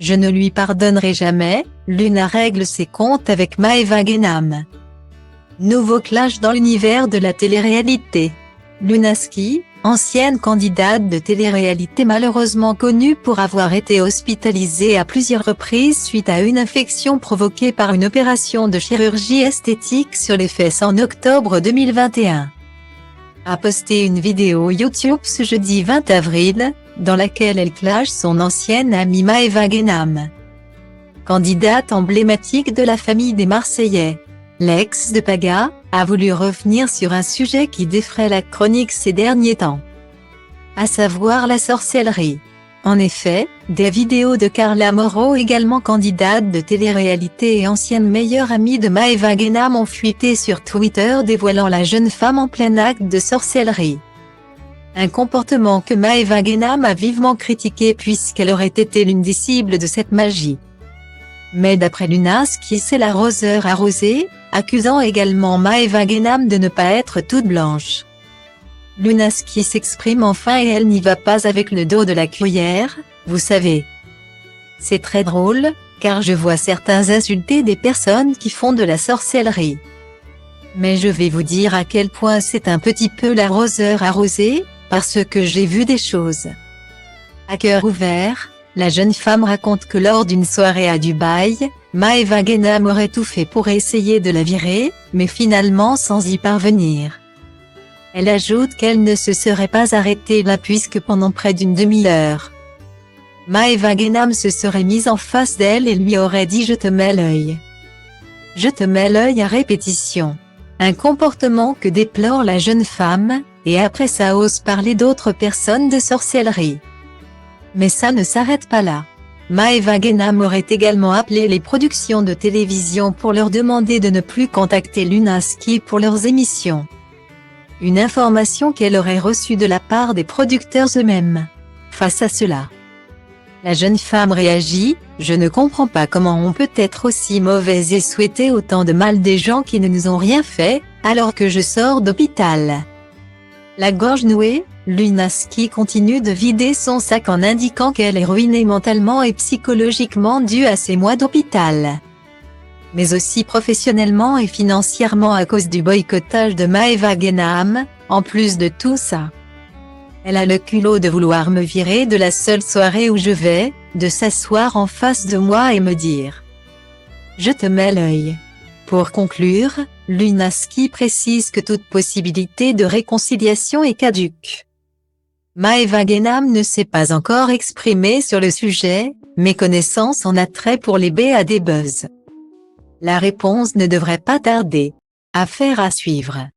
Je ne lui pardonnerai jamais, Luna règle ses comptes avec Maëva Guénam. Nouveau clash dans l'univers de la télé-réalité. Lunaski, ancienne candidate de télé-réalité malheureusement connue pour avoir été hospitalisée à plusieurs reprises suite à une infection provoquée par une opération de chirurgie esthétique sur les fesses en octobre 2021, a posté une vidéo YouTube ce jeudi 20 avril, dans laquelle elle clash son ancienne amie Maëva Guénam. Candidate emblématique de la famille des Marseillais, l'ex de Paga a voulu revenir sur un sujet qui défraie la chronique ces derniers temps, à savoir la sorcellerie. En effet, des vidéos de Carla Moreau, également candidate de télé-réalité et ancienne meilleure amie de Maëva Guénam, ont fuité sur Twitter dévoilant la jeune femme en plein acte de sorcellerie. Un comportement que Maëva Guénam a vivement critiqué puisqu'elle aurait été l'une des cibles de cette magie. Mais d'après Lunaski, c'est l'arroseur arrosé, accusant également Maëva Guénam de ne pas être toute blanche. Lunaski s'exprime enfin et elle n'y va pas avec le dos de la cuillère, vous savez. C'est très drôle, car je vois certains insulter des personnes qui font de la sorcellerie. Mais je vais vous dire à quel point c'est un petit peu l'arroseur arrosé, parce que j'ai vu des choses. À cœur ouvert, la jeune femme raconte que lors d'une soirée à Dubaï, Maëva Guénam aurait tout fait pour essayer de la virer, mais finalement sans y parvenir. Elle ajoute qu'elle ne se serait pas arrêtée là puisque pendant près d'une demi-heure, Maëva Guénam se serait mise en face d'elle et lui aurait dit « Je te mets l'œil ». Je te mets l'œil à répétition. Un comportement que déplore la jeune femme, et après ça ose parler d'autres personnes de sorcellerie. Mais ça ne s'arrête pas là. Maëva Guénam aurait également appelé les productions de télévision pour leur demander de ne plus contacter Lunaski pour leurs émissions. Une information qu'elle aurait reçue de la part des producteurs eux-mêmes. Face à cela, la jeune femme réagit « Je ne comprends pas comment on peut être aussi mauvaise et souhaiter autant de mal des gens qui ne nous ont rien fait, alors que je sors d'hôpital ». La gorge nouée, Lunaski continue de vider son sac en indiquant qu'elle est ruinée mentalement et psychologiquement due à ses mois d'hôpital, mais aussi professionnellement et financièrement à cause du boycottage de Maëva Guénam. En plus de tout ça, elle a le culot de vouloir me virer de la seule soirée où je vais, de s'asseoir en face de moi et me dire « Je te mets l'œil ». Pour conclure, Lunaski précise que toute possibilité de réconciliation est caduque. Maëva Guénam ne s'est pas encore exprimée sur le sujet, mais connaissant son attrait pour les BAD Buzz, la réponse ne devrait pas tarder. Affaire à suivre.